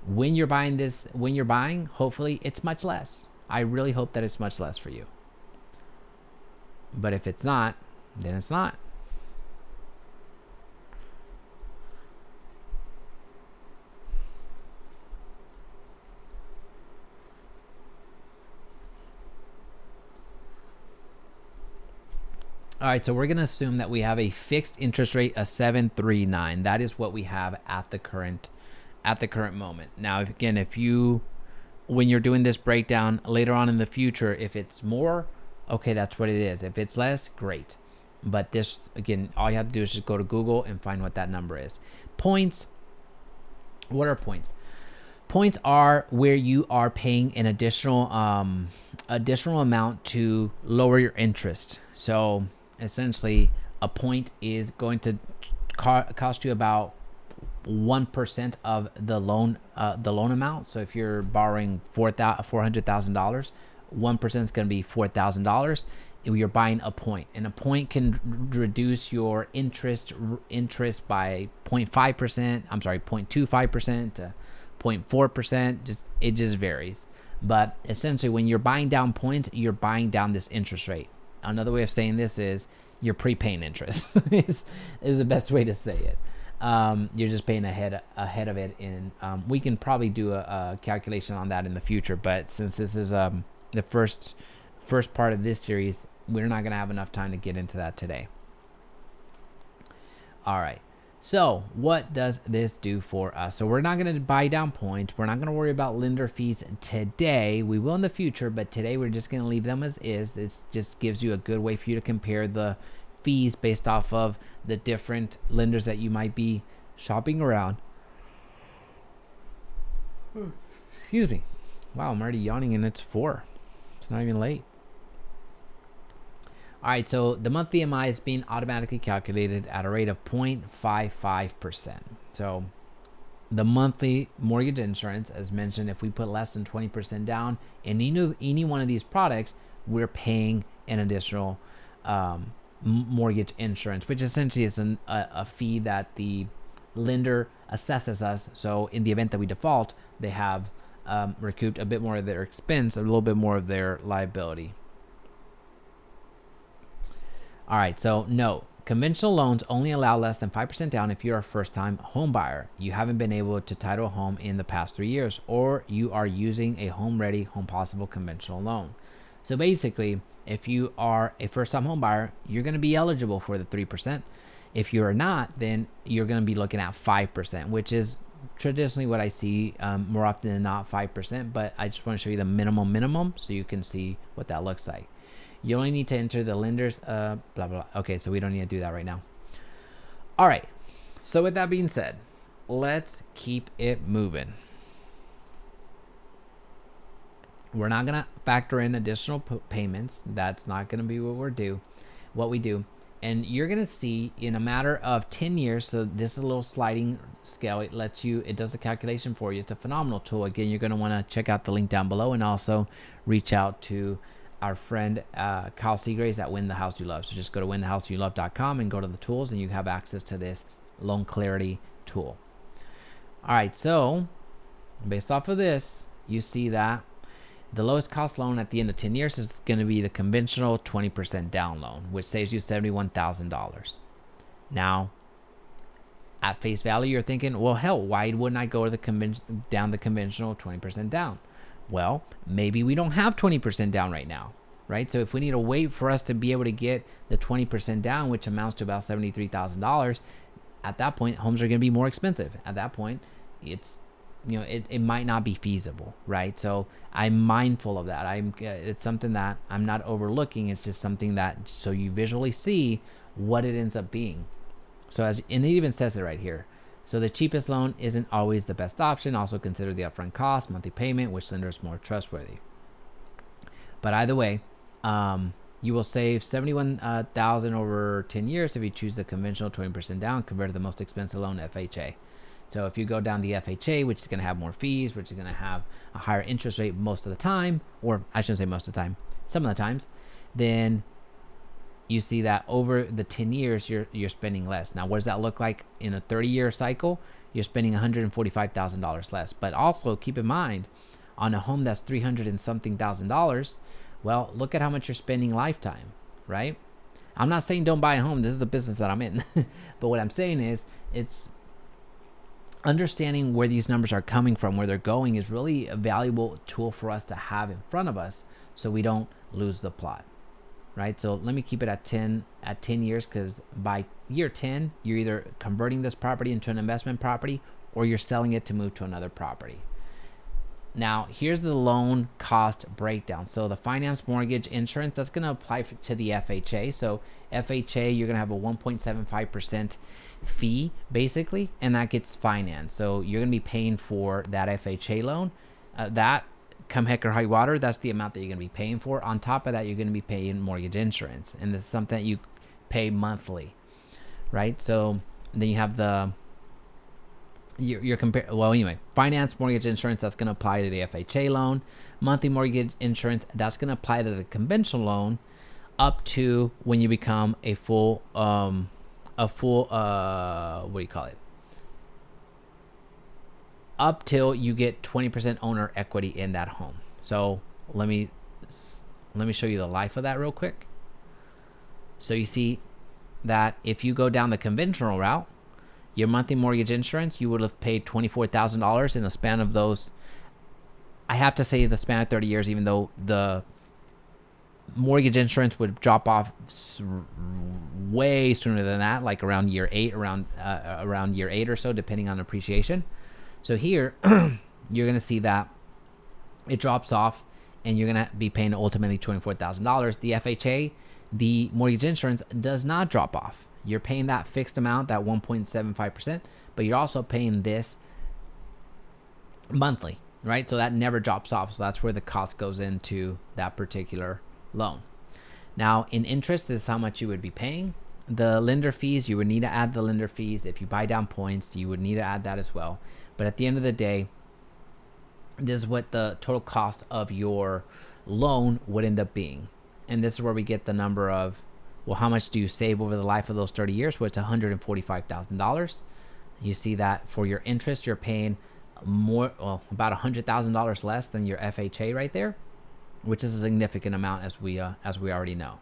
when you're buying, hopefully it's much less. I really hope that it's much less for you. But if it's not, then it's not. All right, so we're going to assume that we have a fixed interest rate of 7.39. That is what we have at the current moment. Now, when you're doing this breakdown later on in the future, if it's more, okay, that's what it is. If it's less, great. But this, again, all you have to do is just go to Google and find what that number is. Points. What are points? Points are where you are paying an additional amount to lower your interest. So essentially, a point is going to cost you about 1% of the loan amount. So if you're borrowing $400,000, 1% is going to be $4,000. You're buying a point, and a point can reduce your interest by 0.5%. I'm sorry, 0.25% to 0.4%. It just varies. But essentially, when you're buying down points, you're buying down this interest rate. Another way of saying this is you're prepaying interest is the best way to say it. You're just paying ahead of it. And we can probably do a calculation on that in the future. But since this is the first part of this series, we're not going to have enough time to get into that today. All right. So what does this do for us? So we're not going to buy down points. We're not going to worry about lender fees today. We will in the future, but today we're just going to leave them as is. It just gives you a good way for you to compare the fees based off of the different lenders that you might be shopping around. Excuse me. Wow, I'm already yawning and it's 4. It's not even late. All right, so the monthly MI is being automatically calculated at a rate of 0.55%. So the monthly mortgage insurance, as mentioned, if we put less than 20% down in any one of these products, we're paying an additional mortgage insurance, which essentially is a fee that the lender assesses us. So in the event that we default, they have recouped a bit more of their expense, a little bit more of their liability. All right, so no, conventional loans only allow less than 5% down if you're a first-time home buyer, you haven't been able to title a home in the past 3 years, or you are using a home-ready, home-possible conventional loan. So basically, if you are a first-time home buyer, you're going to be eligible for the 3%. If you're not, then you're going to be looking at 5%, which is traditionally what I see more often than not, 5%. But I just want to show you the minimum so you can see what that looks like. You only need to enter the lender's blah, blah. Okay, so we don't need to do that right now. All right. So with that being said, let's keep it moving. We're not going to factor in additional payments. That's not going to be what we do. And you're going to see in a matter of 10 years, so this is a little sliding scale. It does a calculation for you. It's a phenomenal tool. Again, you're going to want to check out the link down below and also reach out to our friend Kyle Seagraves at Win the House You Love. So just go to winthehouseyoulove.com and go to the tools, and you have access to this loan clarity tool. All right, so based off of this, you see that the lowest cost loan at the end of 10 years is going to be the conventional 20% down loan, which saves you $71,000. Now, at face value, you're thinking, well, hell, why wouldn't I go to the conventional 20% down? Well, maybe we don't have 20% down right now, right? So if we need to wait for us to be able to get the 20% down, which amounts to about $73,000, at that point, homes are going to be more expensive. At that point, it's, it might not be feasible, right? So I'm mindful of that. It's something that I'm not overlooking. It's just something that, so you visually see what it ends up being. So and it even says it right here. So the cheapest loan isn't always the best option. Also consider the upfront cost, monthly payment, which lender is more trustworthy. But either way, you will save $71,000 over 10 years if you choose the conventional 20% down compared to the most expensive loan, FHA. So if you go down the FHA, which is going to have more fees, which is going to have a higher interest rate most of the time, or I shouldn't say most of the time, some of the times, then you see that over the 10 years, you're spending less. Now, what does that look like in a 30-year cycle? You're spending $145,000 less. But also keep in mind, on a home that's $300 and something thousand, well, look at how much you're spending lifetime, right? I'm not saying don't buy a home. This is the business that I'm in. But what I'm saying is, it's understanding where these numbers are coming from, where they're going, is really a valuable tool for us to have in front of us so we don't lose the plot. Right, so let me keep it at 10 years, because by year 10, you're either converting this property into an investment property or you're selling it to move to another property. Now, here's the loan cost breakdown. So the finance, mortgage, insurance, that's going to apply to the FHA. So FHA, you're going to have a 1.75% fee, basically, and that gets financed. So you're going to be paying for that FHA loan. That come heck or high water, that's the amount that you're going to be paying for. On top of that, you're going to be paying mortgage insurance, and this is something that you pay monthly, right? So then you have finance, mortgage insurance, that's going to apply to the FHA loan. Monthly mortgage insurance, that's going to apply to the conventional loan up to when you become a full up till you get 20% owner equity in that home. So let me show you the life of that real quick. So you see that if you go down the conventional route, your monthly mortgage insurance, you would have paid $24,000 in the span of those. I have to say the span of 30 years, even though the mortgage insurance would drop off way sooner than that, like around year 8, around year 8 or so, depending on appreciation. So here, you're going to see that it drops off, and you're going to be paying ultimately $24,000. The FHA, the mortgage insurance, does not drop off. You're paying that fixed amount, that 1.75%, but you're also paying this monthly, right? So that never drops off. So that's where the cost goes into that particular loan. Now, in interest, this is how much you would be paying. The lender fees, you would need to add the lender fees. If you buy down points, you would need to add that as well. But at the end of the day, this is what the total cost of your loan would end up being. And this is where we get the number of, well, how much do you save over the life of those 30 years? Well, it's $145,000. You see that for your interest, you're paying more, well, about $100,000 less than your FHA right there, which is a significant amount, as we already know.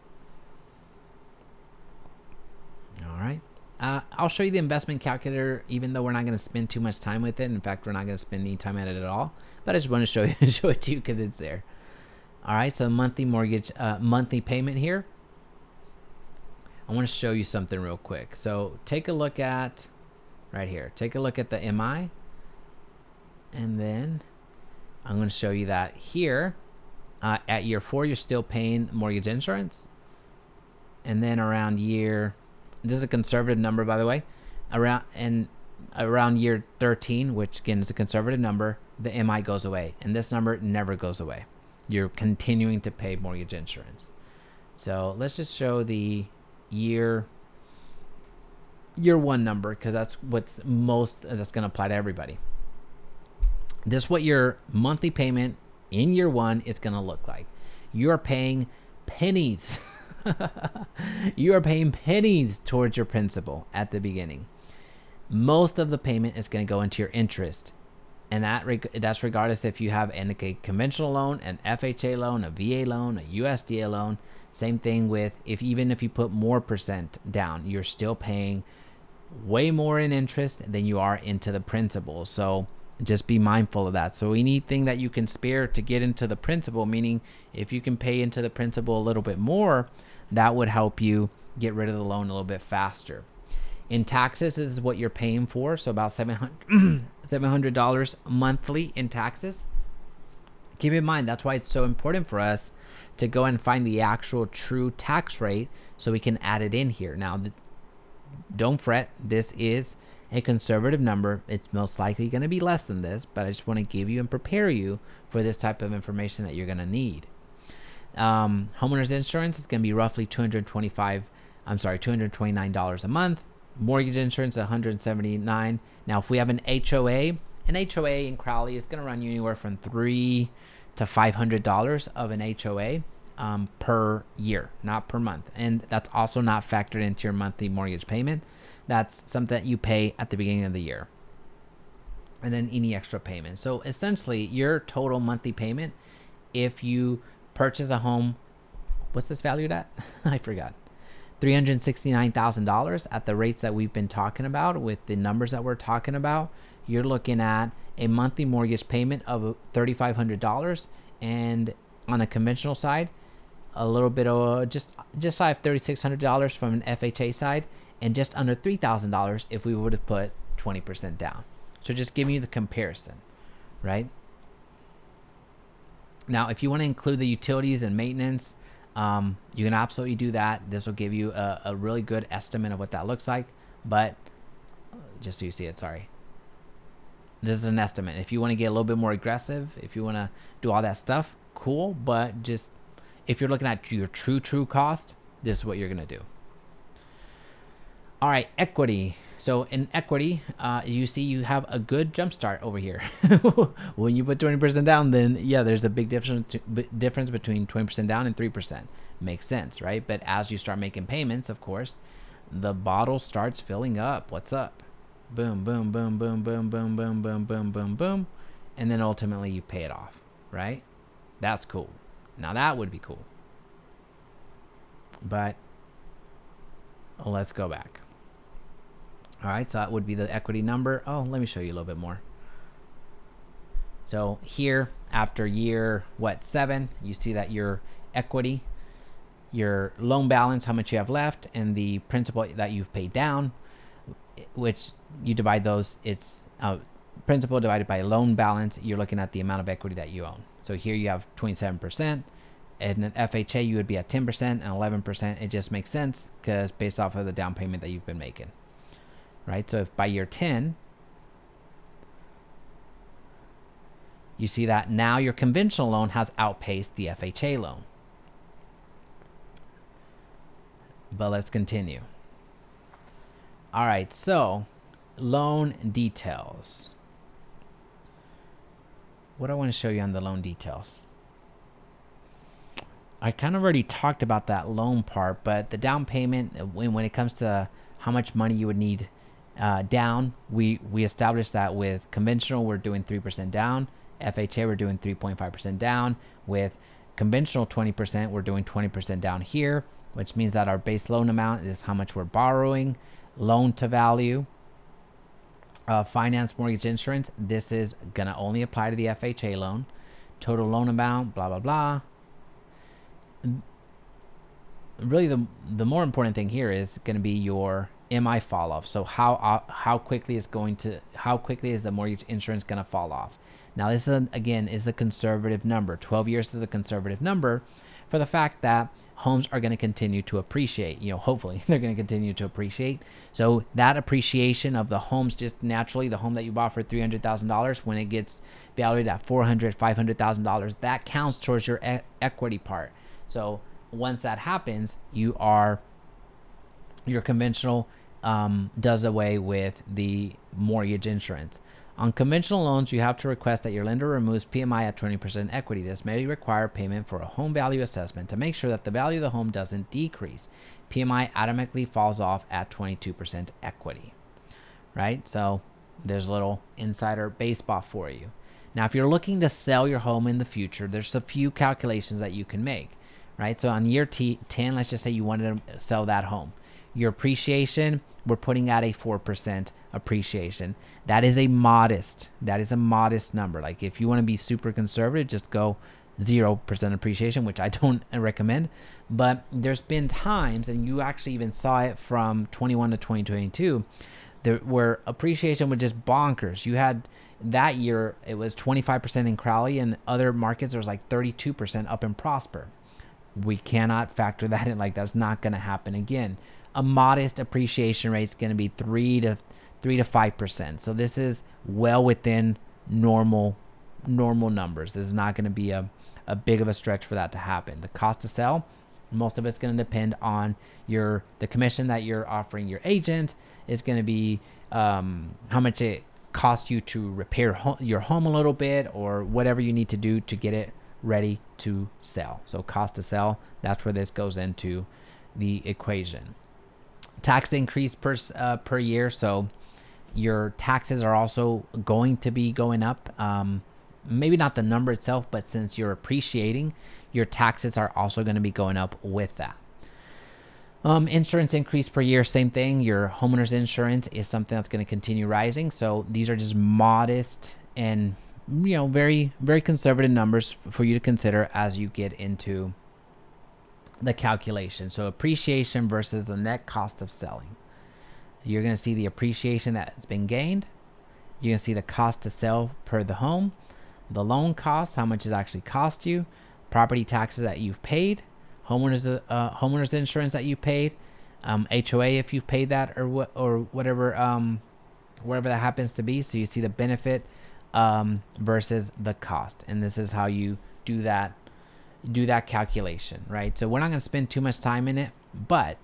All right. I'll show you the investment calculator, even though we're not going to spend too much time with it. In fact, we're not going to spend any time at it at all. But I just want to show it to you because it's there. All right. So monthly mortgage, monthly payment here. I want to show you something real quick. So take a look at right here. Take a look at the MI. And then I'm going to show you that here at year 4, you're still paying mortgage insurance. And then around year, this is a conservative number, by the way, around year 13, which again is a conservative number, the MI goes away. And this number never goes away. You're continuing to pay mortgage insurance. So let's just show the year 1 number, because that's what's that's going to apply to everybody. This is what your monthly payment in year 1 is going to look like. You are paying pennies. You are paying pennies towards your principal at the beginning. Most of the payment is going to go into your interest, and that's regardless if you have a conventional loan, an FHA loan, a VA loan, a USDA loan. Same thing with even if you put more percent down, you're still paying way more in interest than you are into the principal. So just be mindful of that. So anything that you can spare to get into the principal, meaning if you can pay into the principal a little bit more, that would help you get rid of the loan a little bit faster. In taxes, this is what you're paying for. So about $700 monthly in taxes. Keep in mind, that's why it's so important for us to go and find the actual true tax rate so we can add it in here. Now, don't fret. This is a conservative number. It's most likely going to be less than this, but I just want to give you and prepare you for this type of information that you're going to need. Homeowners insurance is going to be roughly $229 a month. Mortgage insurance, $179. Now, if we have an HOA in Crowley is going to run you anywhere from $300 to $500 of an HOA per year, not per month. And that's also not factored into your monthly mortgage payment. That's something that you pay at the beginning of the year. And then any extra payment. So essentially, your total monthly payment, if you purchase a home, what's this valued at? I forgot. $369,000 at the rates that we've been talking about, with the numbers that we're talking about, you're looking at a monthly mortgage payment of $3,500, and on a conventional side, a little bit of just shy of $3,600 from an FHA side, and just under $3,000 if we would have put 20% down. So just giving you the comparison, right? Now, if you want to include the utilities and maintenance, you can absolutely do that. This will give you a really good estimate of what that looks like. But just so you see it, sorry. This is an estimate. If you want to get a little bit more aggressive, if you want to do all that stuff, cool. But just if you're looking at your true cost, this is what you're going to do. All right, equity. So in equity, you see you have a good jump start over here. When you put 20% down, then yeah, there's a big difference between 20% down and 3%. Makes sense, right? But as you start making payments, of course, the bottle starts filling up. What's up? Boom, boom, boom, boom, boom, boom, boom, boom, boom, boom, boom. And then ultimately you pay it off, right? That's cool. Now that would be cool. But let's go back. All right, so that would be the equity number. Oh, let me show you a little bit more. So here, after year, 7, you see that your equity, your loan balance, how much you have left, and the principal that you've paid down, which you divide those, it's principal divided by loan balance, you're looking at the amount of equity that you own. So here you have 27%. And an FHA, you would be at 10% and 11%. It just makes sense because based off of the down payment that you've been making. Right? So if by year 10, you see that now your conventional loan has outpaced the FHA loan. But let's continue. All right, so loan details. What do I want to show you on the loan details? I kind of already talked about that loan part, but the down payment, when it comes to how much money you would need down, we established that with conventional, we're doing 3% down. FHA, we're doing 3.5% down. With conventional 20%, we're doing 20% down here, which means that our base loan amount is how much we're borrowing. Loan to value, finance, mortgage, insurance, this is going to only apply to the FHA loan. Total loan amount, blah, blah, blah. Really the more important thing here is going to be your MI fall off. So how quickly is the mortgage insurance going to fall off? Now this is again a conservative number. 12 years is a conservative number for the fact that homes are going to continue to appreciate. Hopefully they're going to continue to appreciate. So that appreciation of the homes, just naturally, the home that you bought for $300,000, when it gets valued at $400,000, $500,000, that counts towards your equity part. So once that happens, your conventional does away with the mortgage insurance. On conventional loans, you have to request that your lender removes PMI at 20% equity. This may require payment for a home value assessment to make sure that the value of the home doesn't decrease. PMI automatically falls off at 22% equity, right? So there's a little insider baseball for you. Now, if you're looking to sell your home in the future, there's a few calculations that you can make, right? So on year 10, let's just say you wanted to sell that home. Your appreciation, we're putting at a 4% appreciation. That is a modest number. Like if you want to be super conservative, just go 0% appreciation, which I don't recommend. But there's been times, and you actually even saw it from 21 to 2022, where appreciation was just bonkers. You had that year, it was 25% in Crowley, and other markets, there was like 32% up in Prosper. We cannot factor that in. Like that's not going to happen again. A modest appreciation rate is going to be 3 to 5%. So this is well within normal numbers. This is not going to be a big of a stretch for that to happen. The cost to sell, most of it's going to depend on the commission that you're offering your agent. Is going to be how much it costs you to repair your home a little bit, or whatever you need to do to get it ready to sell. So cost to sell, that's where this goes into the equation. Tax increase per year, so your taxes are also going to be going up. Maybe not the number itself, but since you're appreciating, your taxes are also going to be going up with that. Insurance increase per year, same thing. Your homeowner's insurance is something that's going to continue rising. So these are just modest and very, very conservative numbers for you to consider as you get into the calculation. So appreciation versus the net cost of selling. You're going to see the appreciation that's been gained. You're going to see the cost to sell per the home, the loan cost, how much it actually cost you, property taxes that you've paid, homeowners insurance that you paid, HOA if you've paid that, or whatever that happens to be. So you see the benefit versus the cost, and this is how you do that calculation, right? So we're not going to spend too much time in it, but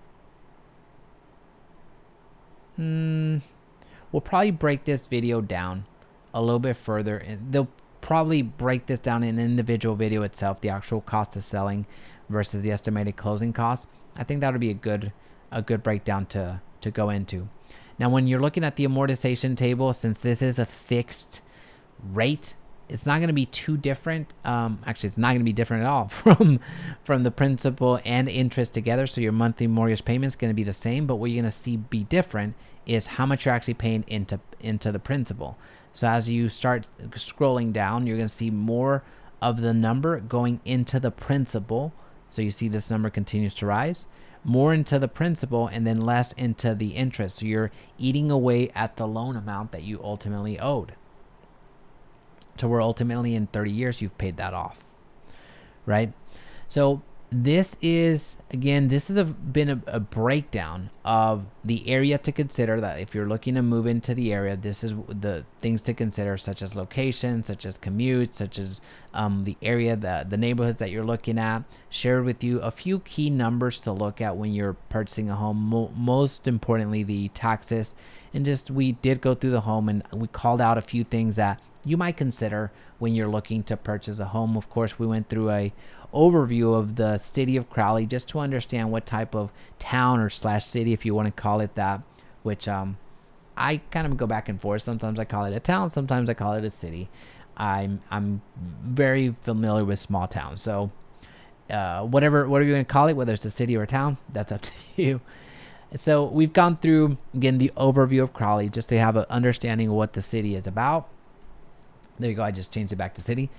we'll probably break this video down a little bit further, and they'll probably break this down in an individual video itself, the actual cost of selling versus the estimated closing cost. I think that would be a good breakdown to go into. Now, when you're looking at the amortization table, since this is a fixed rate, it's not going to be too different. Actually, it's not going to be different at all from the principal and interest together. So your monthly mortgage payment is going to be the same, but what you're going to see be different is how much you're actually paying into the principal. So as you start scrolling down, you're going to see more of the number going into the principal. So you see this number continues to rise, more into the principal and then less into the interest. So you're eating away at the loan amount that you ultimately owed. So where ultimately in 30 years, you've paid that off, right? So this is, again, been a breakdown of the area to consider. That if you're looking to move into the area, this is the things to consider, such as location, such as commute, such as the area, the neighborhoods that you're looking at. Shared with you a few key numbers to look at when you're purchasing a home. Most importantly, the taxes. And just, we did go through the home and we called out a few things that you might consider when you're looking to purchase a home. Of course, we went through a overview of the city of Crowley just to understand what type of town or / city, if you want to call it that, which I kind of go back and forth. Sometimes I call it a town, sometimes I call it a city. I'm very familiar with small towns, so whatever you're going to call it, whether it's a city or a town, that's up to you. So we've gone through, again, the overview of Crowley just to have an understanding of what the city is about. There you go. I just changed it back to city.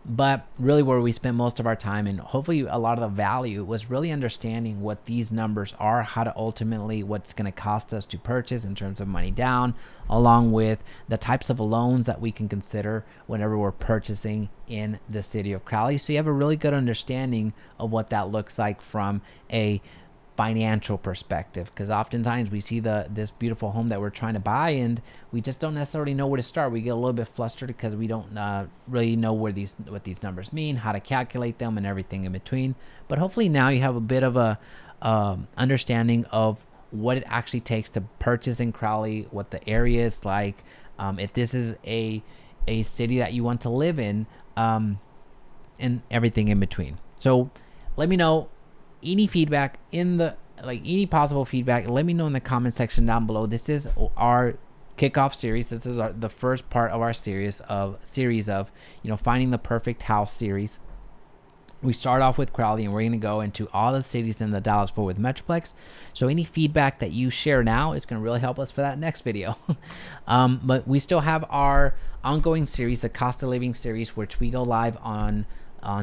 But really where we spent most of our time, and hopefully a lot of the value, was really understanding what these numbers are, how to ultimately, what's going to cost us to purchase in terms of money down, along with the types of loans that we can consider whenever we're purchasing in the city of Crowley. So you have a really good understanding of what that looks like from a financial perspective, because oftentimes we see this beautiful home that we're trying to buy and we just don't necessarily know where to start. We get a little bit flustered because we don't really know what these numbers mean, how to calculate them, and everything in between. But hopefully now you have a bit of a understanding of what it actually takes to purchase in Crowley, what the area is like, if this is a city that you want to live in, and everything in between. So let me know any feedback any possible feedback. Let me know in the comment section down below. This is our kickoff series. This is the first part of our series of finding the perfect house series. We start off with Crowley and we're going to go into all the cities in the Dallas-Fort Worth Metroplex. So any feedback that you share now is going to really help us for that next video. But we still have our ongoing series, the cost of living series, which we go live on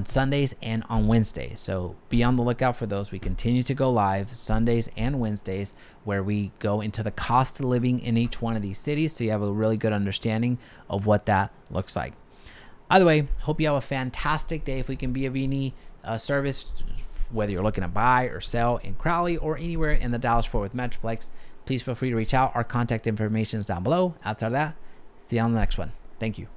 Sundays and on Wednesdays. So be on the lookout for those. We continue to go live Sundays and Wednesdays where we go into the cost of living in each one of these cities, so you have a really good understanding of what that looks like. Either way, hope you have a fantastic day. If we can be of any service, whether you're looking to buy or sell in Crowley or anywhere in the Dallas-Fort Worth Metroplex, please feel free to reach out. Our contact information is down below. Outside of that, see you on the next one. Thank you.